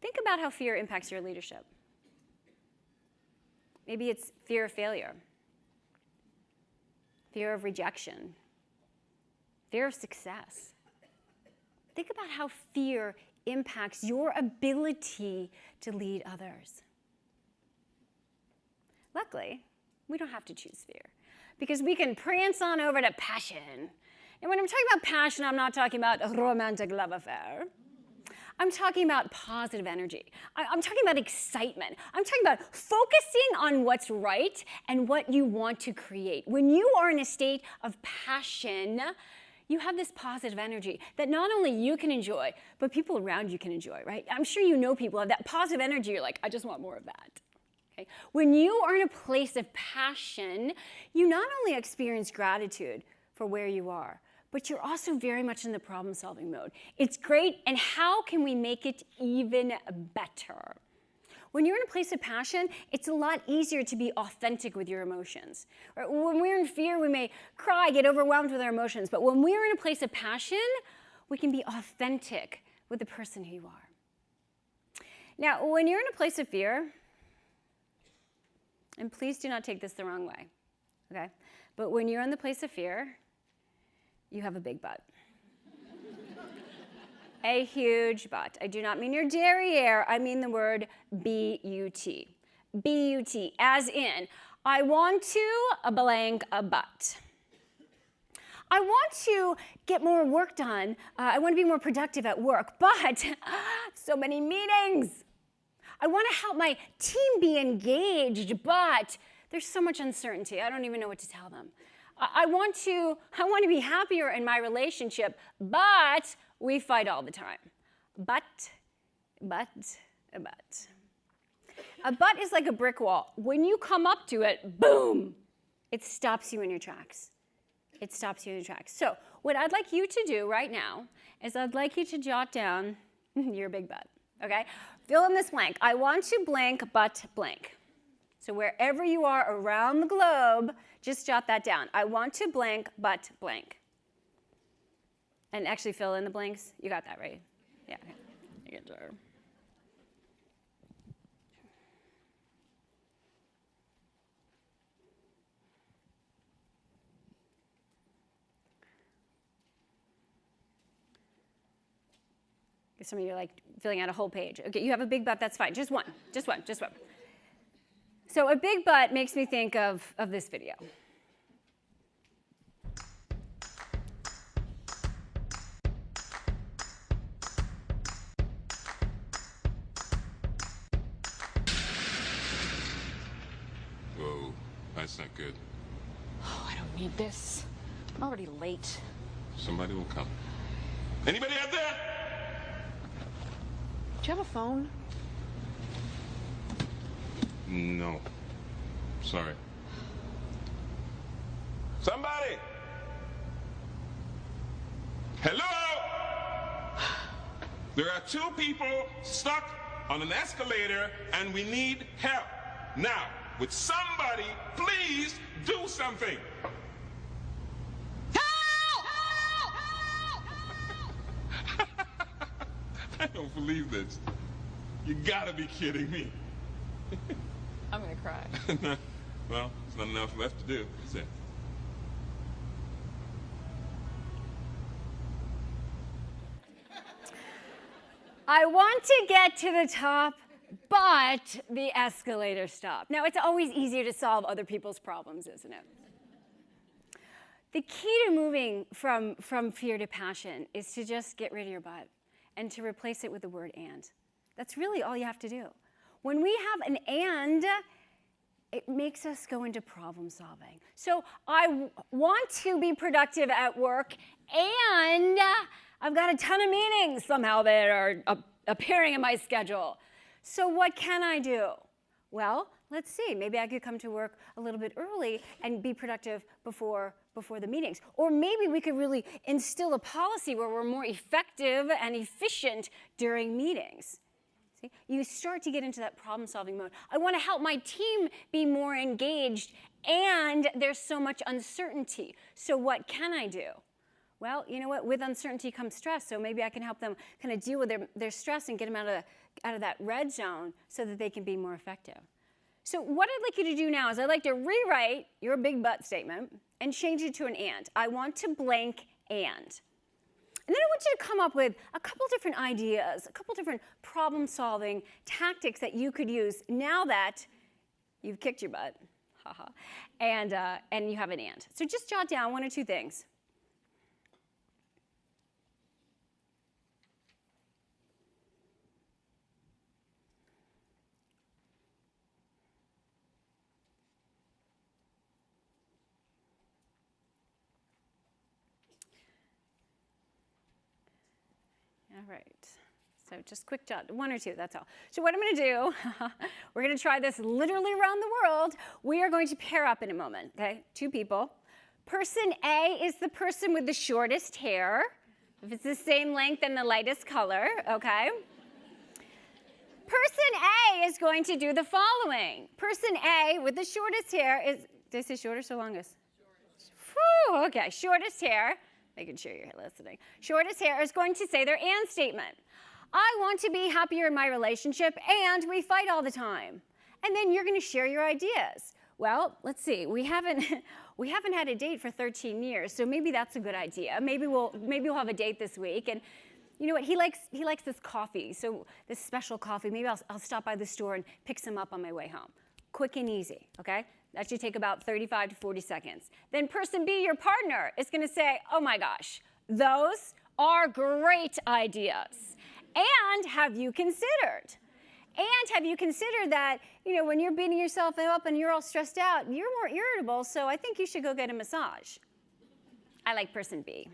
Think about how fear impacts your leadership. Maybe it's fear of failure, fear of rejection, fear of success. Think about how fear impacts your ability to lead others. Luckily, we don't have to choose fear because we can prance on over to passion. And when I'm talking about passion, I'm not talking about a romantic love affair. I'm talking about positive energy. I'm talking about excitement. I'm talking about focusing on what's right and what you want to create. When you are in a state of passion, you have this positive energy that not only you can enjoy, but people around you can enjoy, right? I'm sure you know people have that positive energy. You're like, I just want more of that. Okay? When you are in a place of passion, you not only experience gratitude for where you are, but you're also very much in the problem-solving mode. It's great, and how can we make it even better? When you're in a place of passion, it's a lot easier to be authentic with your emotions. When we're in fear, we may cry, get overwhelmed with our emotions, but when we're in a place of passion, we can be authentic with the person who you are. Now, when you're in a place of fear, and please do not take this the wrong way, okay? But when you're in the place of fear, you have a big butt. A huge butt. I do not mean your derriere, I mean the word B-U-T. B-U-T, as in, I want to blank a butt. I want to get more work done. I want to be more productive at work, but so many meetings. I want to help my team be engaged, but there's so much uncertainty. I don't even know what to tell them. I want to be happier in my relationship, but we fight all the time. But. A butt is like a brick wall. When you come up to it, boom, it stops you in your tracks. It stops you in your tracks. So what I'd like you to do right now is I'd like you to jot down your big butt, okay? Fill in this blank. I want to blank butt blank. So wherever you are around the globe, just jot that down. I want to blank butt blank. And actually fill in the blanks. You got that, right? Yeah. Okay. You get there. Some of you are like filling out a whole page. Okay, you have a big butt, that's fine. Just one. So a big butt makes me think of this video. Whoa, that's not good. Oh, I don't need this. I'm already late. Somebody will come. Anybody out there? Do you have a phone? No. Sorry. Somebody! Hello? There are two people stuck on an escalator and we need help. Now, would somebody please do something? Help! Help! Help! I don't believe this. You gotta be kidding me. I'm gonna cry. Well, there's not enough left to do, is there? I want to get to the top, but the escalator stopped. Now, it's always easier to solve other people's problems, isn't it? The key to moving from fear to passion is to just get rid of your butt and to replace it with the word and. That's really all you have to do. When we have an and, it makes us go into problem solving. So I want to be productive at work, and I've got a ton of meetings somehow that are appearing in my schedule. So what can I do? Well, let's see. Maybe I could come to work a little bit early and be productive before the meetings. Or maybe we could really instill a policy where we're more effective and efficient during meetings. See? You start to get into that problem-solving mode. I want to help my team be more engaged, and there's so much uncertainty. So what can I do? Well, you know what? With uncertainty comes stress, so maybe I can help them kind of deal with their stress and get them out of that red zone so that they can be more effective. So what I'd like you to do now is I'd like to rewrite your big but statement and change it to an and. I want to blank and. And then I want you to come up with a couple different ideas, a couple different problem-solving tactics that you could use now that you've kicked your butt, and you have an and. So just jot down one or two things. All right, so just quick jot, one or two, that's all. So what I'm going to do, we're going to try this literally around the world. We are going to pair up in a moment, okay? Two people. Person A is the person with the shortest hair. If it's the same length and the lightest color, okay? Person A is going to do the following. Person A with the shortest hair is, did I say shortest or longest? Whew, okay, shortest hair. Making sure you're listening. Shortest hair is going to say their and statement. I want to be happier in my relationship and we fight all the time. And then you're going to share your ideas. Well, let's see. We haven't had a date for 13 years, so maybe that's a good idea. Maybe we'll have a date this week. And you know what? He likes this coffee, so this special coffee. Maybe I'll stop by the store and pick some up on my way home. Quick and easy, okay? That should take about 35 to 40 seconds. Then person B, your partner, is going to say, oh my gosh, those are great ideas. And have you considered? And have you considered that, you know, when you're beating yourself up and you're all stressed out, you're more irritable, so I think you should go get a massage. I like person B.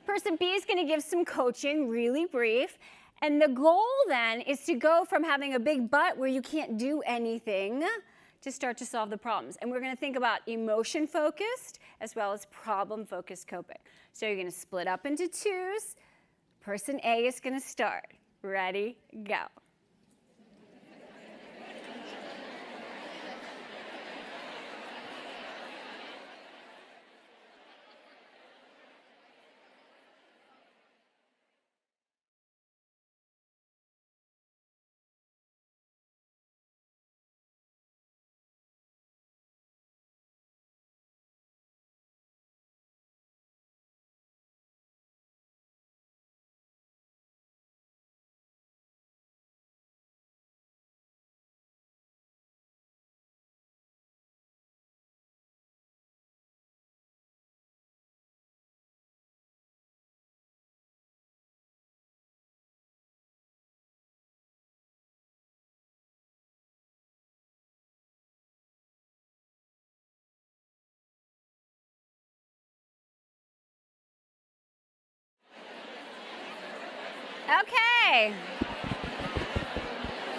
Person B is going to give some coaching, really brief. And the goal then is to go from having a big but where you can't do anything to start to solve the problems. And we're going to think about emotion-focused as well as problem-focused coping. So you're going to split up into twos. Person A is going to start. Ready, go.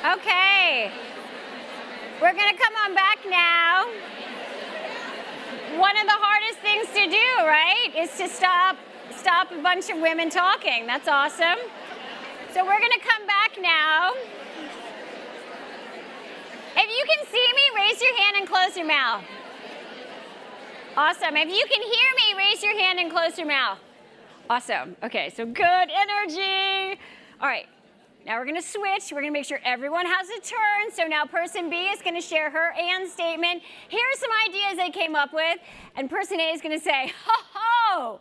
Okay. We're going to come on back now. One of the hardest things to do, right, is to stop a bunch of women talking. That's awesome. So we're going to come back now. If you can see me, raise your hand and close your mouth. Awesome. If you can hear me, raise your hand and close your mouth. Awesome. Okay, so good energy. All right, now we're going to switch. We're going to make sure everyone has a turn. So now person B is going to share her and statement. Here are some ideas they came up with. And person A is going to say, ho,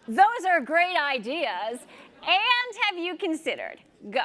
those are great ideas. And have you considered? Go.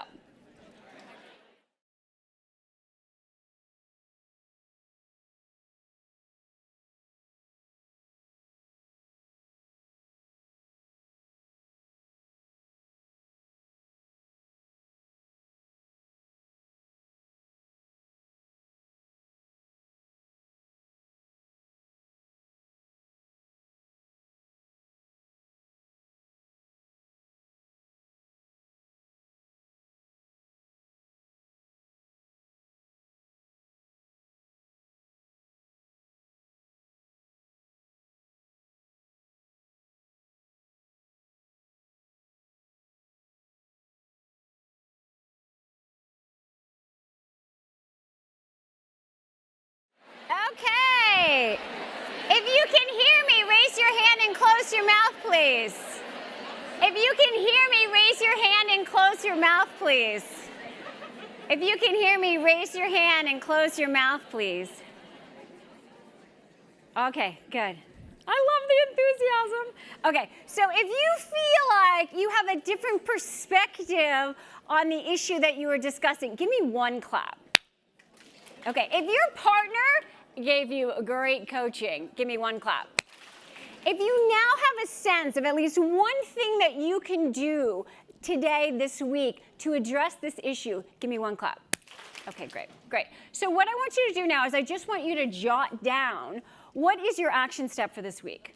close your mouth, please. If you can hear me, raise your hand and close your mouth, please. If you can hear me, raise your hand and close your mouth, please. Okay, good. I love the enthusiasm. Okay, so if you feel like you have a different perspective on the issue that you were discussing, give me one clap. Okay, if your partner gave you great coaching, give me one clap. If you now have a sense of at least one thing that you can do today, this week, to address this issue, give me one clap. Okay, great. So what I want you to do now is I just want you to jot down what is your action step for this week.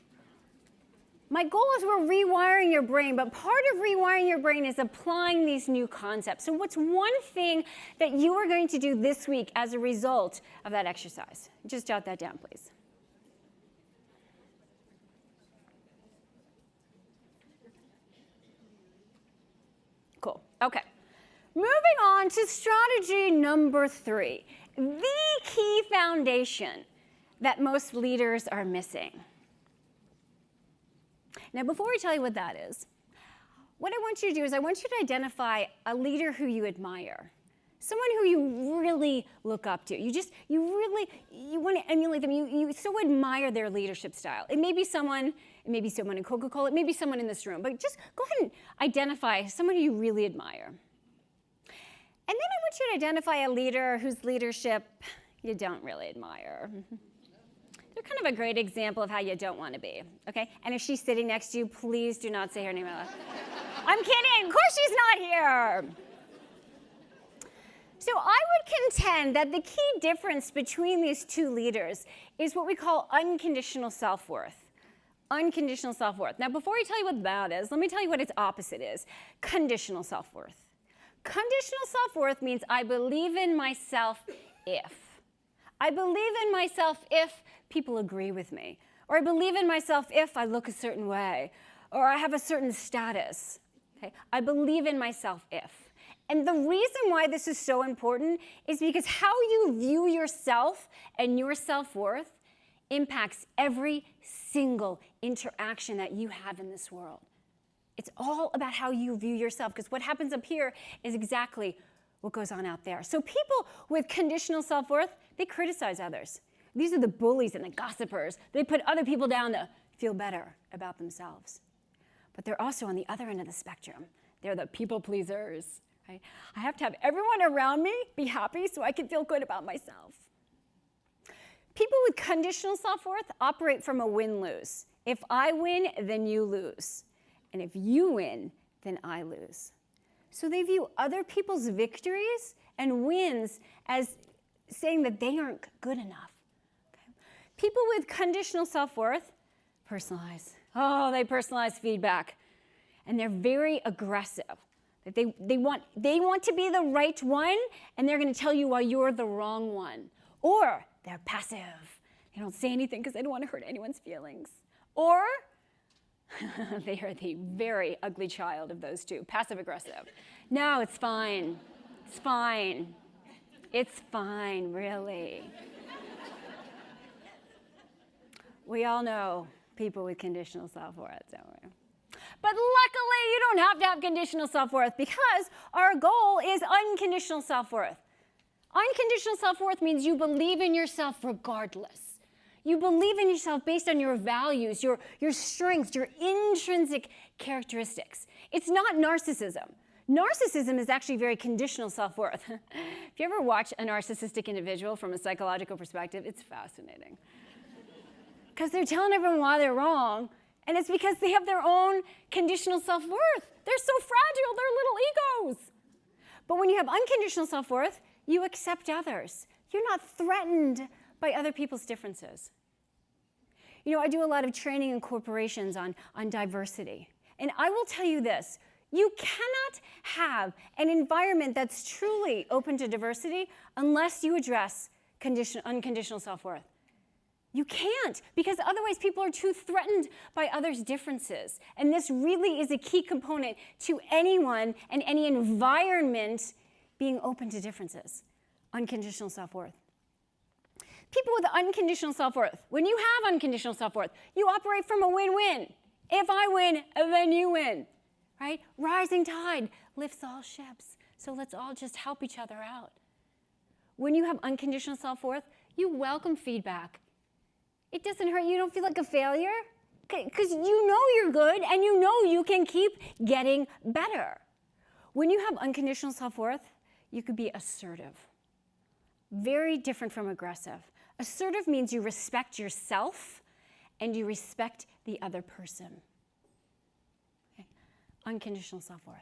My goal is we're rewiring your brain, but part of rewiring your brain is applying these new concepts. So what's one thing that you are going to do this week as a result of that exercise? Just jot that down, please. Cool. Okay. Moving on to strategy number 3, the key foundation that most leaders are missing. Now, before I tell you what that is, what I want you to do is I want you to identify a leader who you admire, someone who you really look up to. You want to emulate them. You so admire their leadership style. It may be someone in Coca, it may be someone in this room, but just go ahead and identify someone who you really admire. And then I want you to identify a leader whose leadership you don't really admire. They're kind of a great example of how you don't want to be, okay? And if she's sitting next to you, please do not say her name out loud. I'm kidding, of course she's not here. So I would contend that the key difference between these two leaders is what we call unconditional self-worth. Unconditional self-worth. Now, before I tell you what that is, let me tell you what its opposite is, conditional self-worth. Conditional self-worth means I believe in myself if. I believe in myself if people agree with me. Or I believe in myself if I look a certain way. Or I have a certain status. Okay? I believe in myself if. And the reason why this is so important is because how you view yourself and your self-worth impacts every single interaction that you have in this world. It's all about how you view yourself, because what happens up here is exactly what goes on out there. So people with conditional self-worth, they criticize others. These are the bullies and the gossipers. They put other people down to feel better about themselves. But they're also on the other end of the spectrum. They're the people pleasers. Right? I have to have everyone around me be happy so I can feel good about myself. People with conditional self-worth operate from a win-lose. If I win, then you lose. And if you win, then I lose. So they view other people's victories and wins as saying that they aren't good enough. Okay? People with conditional self-worth personalize. Oh, they personalize feedback. And they're very aggressive. They want to be the right one, and they're going to tell you why you're the wrong one. Or they're passive. They don't say anything because they don't want to hurt anyone's feelings. Or they are the very ugly child of those two, passive-aggressive. No, it's fine. It's fine. It's fine, really. We all know people with conditional self-worth, don't we? But luckily, you don't have to have conditional self-worth because our goal is unconditional self-worth. Unconditional self-worth means you believe in yourself regardless. You believe in yourself based on your values, your strengths, your intrinsic characteristics. It's not narcissism. Narcissism is actually very conditional self-worth. If you ever watch a narcissistic individual from a psychological perspective, it's fascinating. Because they're telling everyone why they're wrong, and it's because they have their own conditional self-worth. They're so fragile, they're little egos. But when you have unconditional self-worth, you accept others. You're not threatened by other people's differences. You know, I do a lot of training in corporations on diversity. And I will tell you this, you cannot have an environment that's truly open to diversity unless you address unconditional self-worth. You can't, because otherwise people are too threatened by others' differences. And this really is a key component to anyone and any environment being open to differences. Unconditional self-worth. People with unconditional self-worth, when you have unconditional self-worth, you operate from a win-win. If I win, then you win, right? Rising tide lifts all ships. So let's all just help each other out. When you have unconditional self-worth, you welcome feedback. It doesn't hurt you. You don't feel like a failure because you know you're good and you know you can keep getting better. When you have unconditional self-worth, you could be assertive. Very different from aggressive. Assertive means you respect yourself and you respect the other person. Okay. Unconditional self-worth.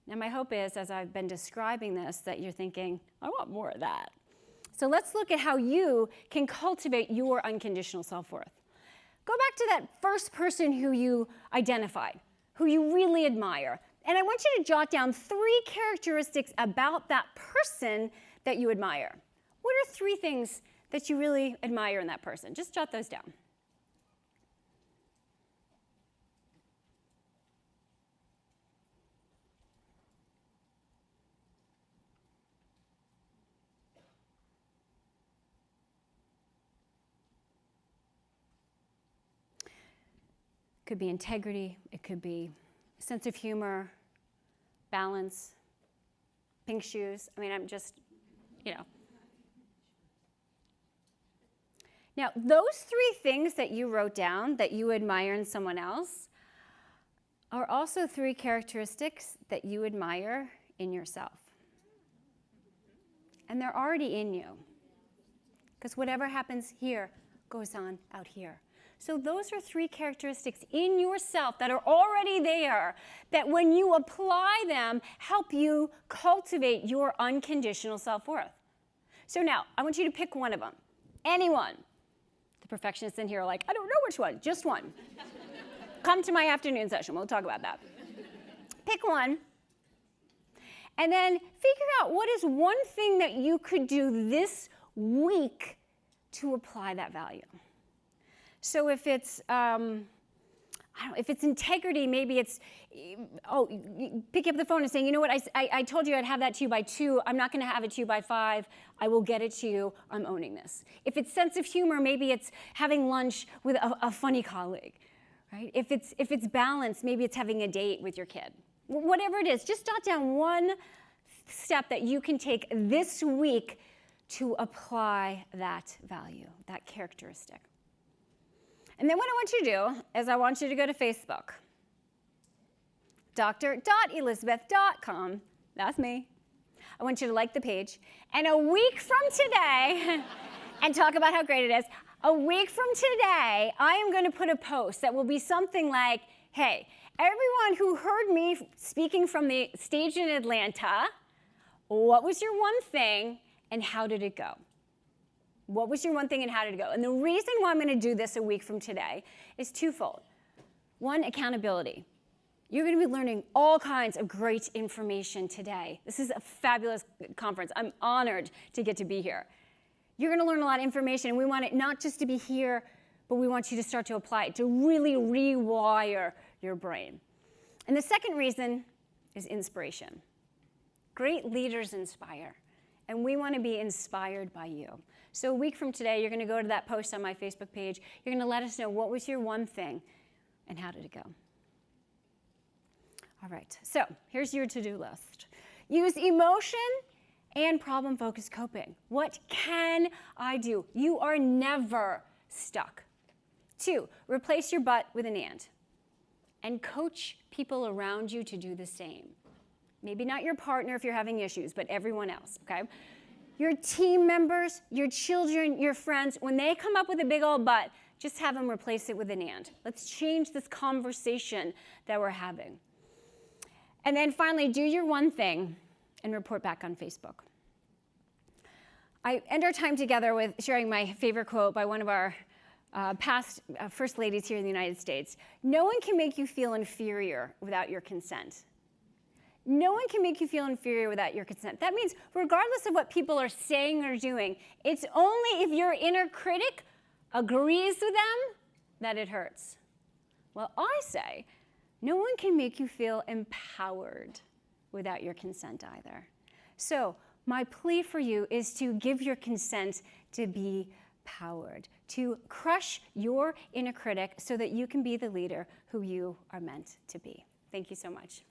Now my hope is, as I've been describing this, that you're thinking, I want more of that. So let's look at how you can cultivate your unconditional self-worth. Go back to that first person who you identified, who you really admire. And I want you to jot down 3 characteristics about that person that you admire. What are 3 things that you really admire in that person? Just jot those down. It could be integrity, it could be sense of humor, balance, pink shoes. I mean, I'm just, Now, those 3 things that you wrote down that you admire in someone else are also 3 characteristics that you admire in yourself. And they're already in you. Because whatever happens here goes on out here. So those are 3 characteristics in yourself that are already there, that when you apply them, help you cultivate your unconditional self-worth. So now, I want you to pick one of them. Anyone. The perfectionists in here are like, I don't know which one, just one. Come to my afternoon session, we'll talk about that. Pick one, and then figure out what is one thing that you could do this week to apply that value. So if it's, if it's integrity, maybe it's, pick up the phone and saying, you know what, I told you I'd have that to you by 2. I'm not going to have it to you by 5. I will get it to you. I'm owning this. If it's sense of humor, maybe it's having lunch with a funny colleague, right? If it's balance, maybe it's having a date with your kid. Whatever it is, just jot down one step that you can take this week to apply that value, that characteristic. And then what I want you to do is I want you to go to Facebook. dr.elizabeth.com, that's me. I want you to like the page. And a week from today, and talk about how great it is, a week from today, I am going to put a post that will be something like, hey, everyone who heard me speaking from the stage in Atlanta, what was your one thing and how did it go? What was your one thing and how did it go? And the reason why I'm going to do this a week from today is twofold. One, accountability. You're going to be learning all kinds of great information today. This is a fabulous conference. I'm honored to get to be here. You're going to learn a lot of information, and we want it not just to be here, but we want you to start to apply it, to really rewire your brain. And the second reason is inspiration. Great leaders inspire, and we want to be inspired by you. So a week from today, you're going to go to that post on my Facebook page. You're going to let us know what was your one thing and how did it go. All right, so here's your to-do list. Use emotion and problem-focused coping. What can I do? You are never stuck. 2, replace your but with an and coach people around you to do the same. Maybe not your partner if you're having issues, but everyone else, okay? Your team members, your children, your friends, when they come up with a big old but, just have them replace it with an Let's change this conversation that we're having. And then finally, do your one thing and report back on Facebook. I end our time together with sharing my favorite quote by one of our past first ladies here in the United States. No one can make you feel inferior without your consent. No one can make you feel inferior without your consent. That means regardless of what people are saying or doing, it's only if your inner critic agrees with them that it hurts. Well, I say, no one can make you feel empowered without your consent either. So My plea for you is to give your consent to be powered, to crush your inner critic so that you can be the leader who you are meant to be. Thank you so much.